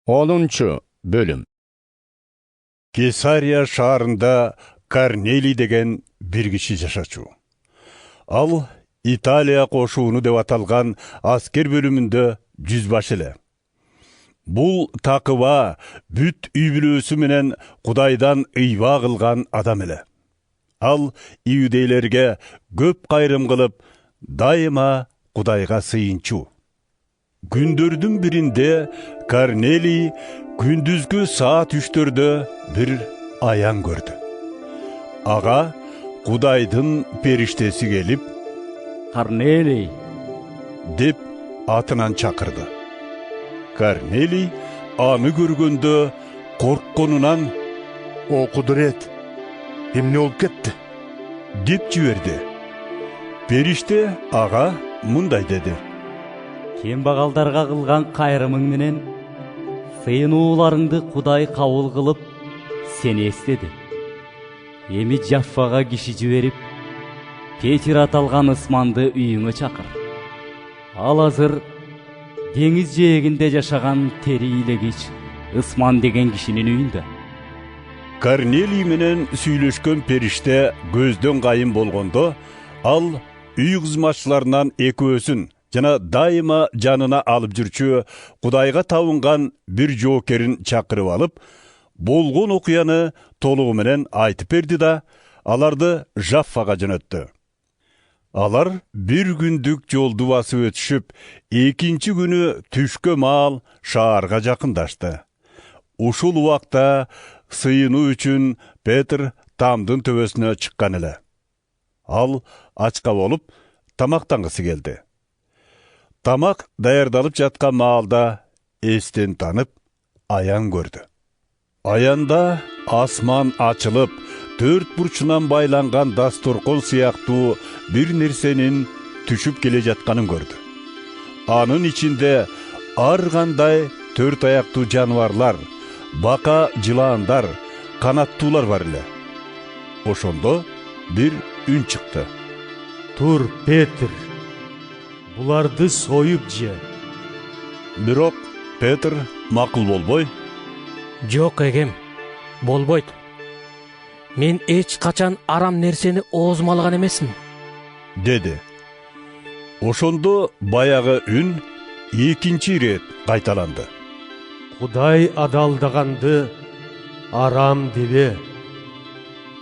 10 bölüm. Кесария шаарында Корнелий деген bir kişi жашачу. Ал Италия кошууну деп аталган аскер бөлүмүндө жүзбашы эле. Бул такыба бүт үй бүлөсү менен Кудайдан ыйба кылган адам эле. Ал иудейлерге көп кайрым кылып, дайыма Кудайга сыйынчу. Күндөрдүн биринде Корнелий күндүзгү саат 3-төрдө bir аян көрдү. Ага Кудайдын периштеси келип, Корнелий деп атынан чакырды. Корнелий аны көргөндө коркконунан О Кудурет, эмне болуп кетти? деп жиберди. Периште ага мындай деди: кембагалдарга кылган кайрымың менен сыйынууларыңды Кудай кабыл кылып, сени эстеди. Эми Жаффага киши жиберип, Петир аталган ысманды үйүңө чакыр. Ал азыр деңиз жээгинде жашаган тери илегич Ысман деген кишинин үйүндө. Корнелий менен сүйлөшкөн периште көздөн кайын болгондо, ал үй кызматчыларынан экөөсүн жана дайыма жанына алып жүрчү Кудайга табынган bir жоокерин чакырып алып, болгон окуяны толугу менен айтып берди да, аларды Жаффага жөнөттү. Алар bir күндүк жолду басып өтүшүп, экинчи күнү түшкө маал шаарга жакындашты. Ушул убакта сыйынуу үчүн Петр тамдын төбөсүнө чыккан эле. Ал ачка болуп, тамактангысы келди. Тамак даярдалып жаткан маалда эстен танып, аян көрдү. Аянда асман ачылып, төрт бурчунан байланган дасторкон сыяктуу bir нерсенин түшүп келе жатканын көрдү. Анын ичинде ар кандай төрт аяктуу жаныбарлар, бака жылаандар, канаттуулар бар эле. Ошондо bir үн чыкты. Тур, Петр, буларды союп же. Бирок Петр макул болбой: Жок эгем, болбойт. Мен эч качан арам нерсени оозумалаган эмесмин, деди. Ошондо баягы үн экинчи ирет кайталанды. Кудай адалдаганды арам дебе.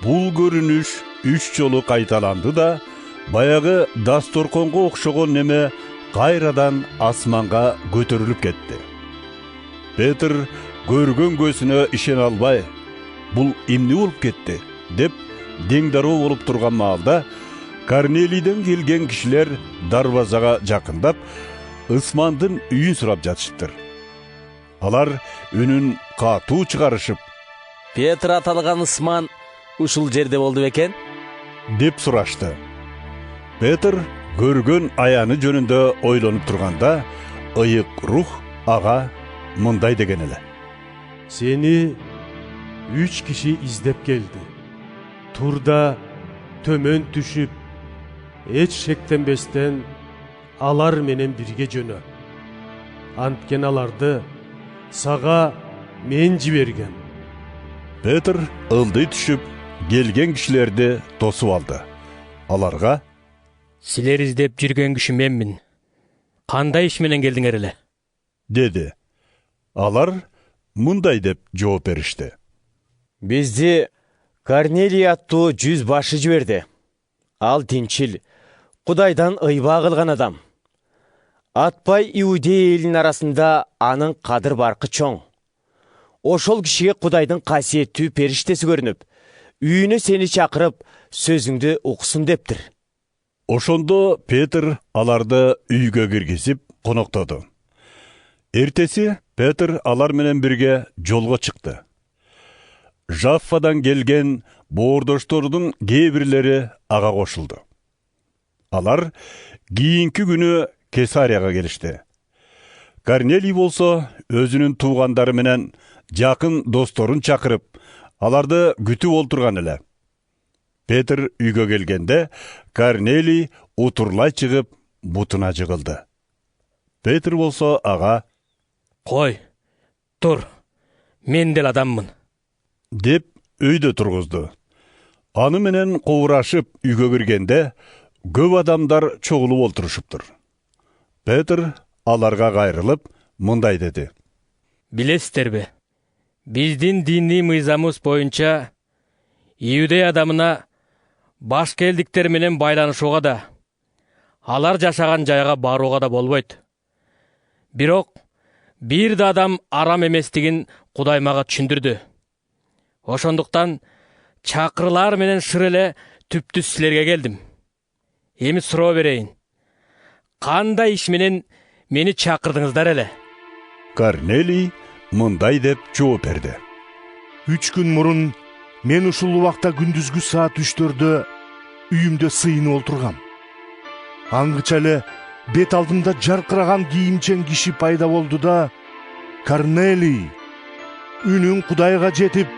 Бул көрүнүш 3 жолу кайталанды да, баягы дасторконго окшогон неме кайрадан асманга көтөрүлүп кетти. Петр көргөн көзүнө ишене албай, бул эмне болуп кетти деп деңдароо болуп турган маалда, Корнелийден келген кишилер дарбазага жакындап, ысмандын үйүн сурап жатышыптыр. Алар үнүн катуу чыгарышып: Петр аталган ысман ушул жерде болду бекен? деп сурашты. Петр көргөн аяны жөнүндө ойлонуп турганда, ыйык рух ага мындай деген эле: Сени 3 киши издеп келди. Турда төмөн түшүп, эч шектенбестен алар менен бирге жөнө. Анткен аларды сага мен жибергем. Петр ылдый түшүп, келген кишилерди тосуп алды. Аларга: силер издеп жүргөн киши менмин. Кандай иш менен келдиңер эле? деди. Алар мындай деп жооп беришти: Бизди Корнелий аттуу жүзбашы жиберди. Ал тинчил, Кудайдан ыйба кылган адам. Атпай иудей элинин арасында анын кадыр баркы чоң. Ошол кишиге Кудайдын касиеттүү периштеси көрүнүп, үйүнө сени чакырып, сөзүңдү уксун дептир. Ошондо Петр аларды үйгө киргизип коноктоду. Эртеси Петр алар менен бирге жолго чыкты. Жаффадан келген боордоштордун кээ бирлери ага кошулду. Алар кийинки күнү Кесарияга келишти. Корнелий болсо өзүнүн туугандары менен жакын досторун чакырып, аларды күтүп олтурган эле. Петр үйгө келгенде Корнелий утурлай чыгып бутуна жыгылды. Петр болсо ага: Кой, Тур, мен дел адаммын. деп өйдө тургузду. Аны менен ковурашып үйгө киргенде көп адамдар чогулуп олтурушуптур. Петр аларга кайрылып мындай деди: Билесиздерби, биздин диний мыйзамыбыз боюнча Иудей адамына башка элдиктер менен байланышууга да, алар жашаган жайга барууга да болбойт. Бирок бир да адам арам эместигин Кудай мага түшүндүрдү. Ошондуктан чакырылар менен шыр эле түптү силерге келдим. Эми суроо берейин. Кандай иш менен мени чакырдыңыздар эле? Корнелий мындай деп жооп берди: 3 күн мурун мен ушул убакта күндүзгү саат 3-төрдө үйүмдө сыйынып олтургам. Аңгыча эле бет алдымда жаркыраган кийимчен киши пайда болду да: Корнелий, үнүң Кудайга жетип,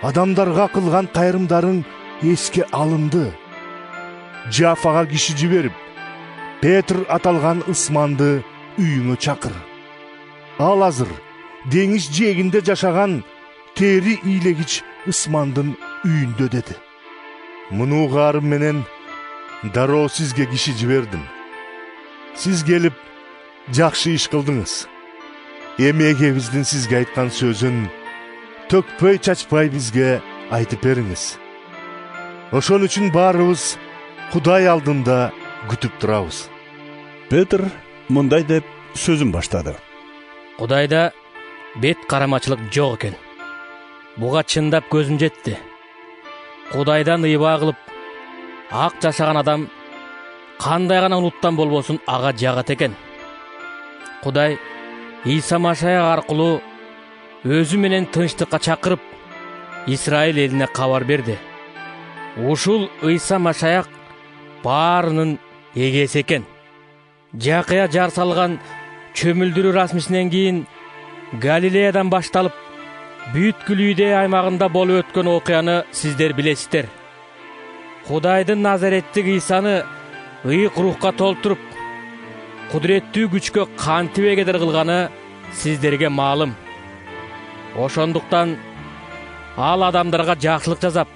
адамдарга кылган кайрымдарың эске алынды. Жафага киши жиберип, Петр аталган ысманды үйүңө чакыр. Ал азыр деңиз жээгинде жашаган тери ийлегич ысмандын үйүндө деди. Мунугарым менен дароо сизге киши жибердим. Сиз келип жакшы иш кылдыңыз. Эмегебиздин сизге айткан сөзүн төкпөй чачпай бизге айтып бериңиз. Ошон үчүн баарыбыз Кудай алдында күтүп турабыз. Петр мындай деп сөзүн баштады: Кудайда бет карамачылык жок экен. Буга чындап көзүм жетти. Кудайдан ыйба кылып, ак жашаган адам кандай гана улуттан болбосун ага жагат экен. Кудай Иса Машаяк аркылуу өзү менен тынчтыкка чакырып, Израиль элине кабар берди. Ушул Иса Машаяк баарынын эгеси экен. Жакыя жар салган чөмүлдүрүү расмисинен кийин Галилеядан башталып, бүткүл Иудея аймагында болуп өткөн окуяны сиздер билесиздер. Кудайдын Назареттик Исаны ыйык рухка толтуруп, кудуреттүү күчкө кантип эгедер кылганы сиздерге маалым. Ошондуктан ал адамдарга жакшылык жасап,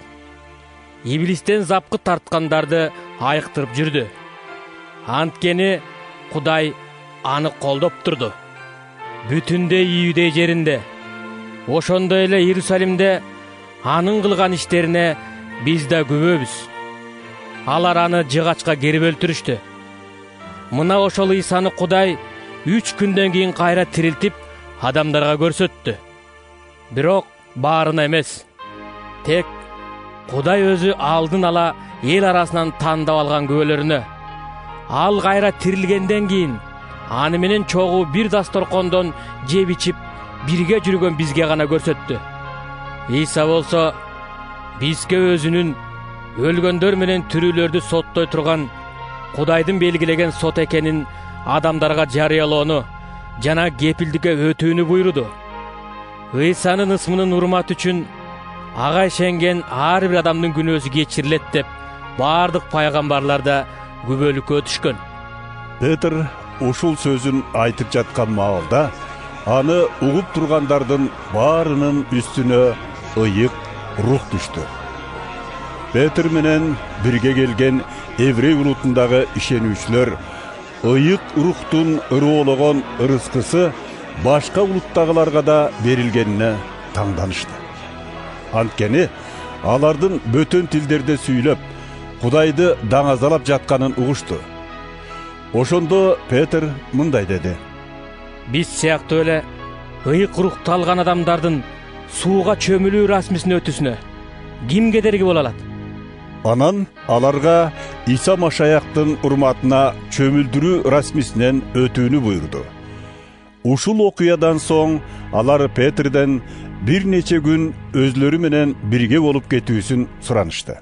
иблистен запкы тарткандарды айыктырып жүрдү. Анткени Кудай аны колдоп турду. Бүтүндөй Иудей жеринде, ошондой эле Иерусалимде анын кылган иштерине биз да күбөбүз. Алар аны жыгачка керип өлтүрүштү. Мына ошол Исаны Кудай 3 күндөн кийин кайра тирилтип, адамдарга көрсөттү. Бирок баарына эмес. Тек Кудай өзү алдын ала эл арасынан тандап алган күбөлөрүнө. Ал кайра тирилгенден кийин аны менен чогуу бир дасторкондон жеп ичип, бирге жүргөн бизге гана көрсөттү. Иса болсо бизге өзүнүн өлгөндөр менен тирүүлөрдү соттой турган Кудайдын белгилеген сот экенин адамдарга жарыялоону жана кепилдикке өтүүнү буйруду. Исанын ысмынын урматы үчүн ага ишенген ар бир адамдын күнөөсү кечирилет деп баардык пайгамбарлар да күбөлүккө өтүшкөн. Петр ушул сөзүн айтып жаткан маалда аны угуп тургандардын баарынын үстүнө ыйык рух түштү. Петр менен бирге келген еврей улутундагы ишенүүчүлөр ыйык рухтун ыроологон ырыскысы башка улуттагыларга да берилгенине таңданышты. Анткени алардын бөтөн тилдерде сүйлөп, Кудайды даңазалап жатканын угушту. Ошондо Петр мындай деди: Биз сыяктуу эле ыйык рухту алган адамдардын сууга чөмүлүү расмисин өтүүсүнө ким кедерги боло алат? Анан аларга Иса Машаяктын урматына чөмүлдүрүү расмисинен өтүүнү буйруду. Ушул окуядан соң алар Петрден бир нече күн өзлөрү менен бирге болуп кетүүсүн суранышты.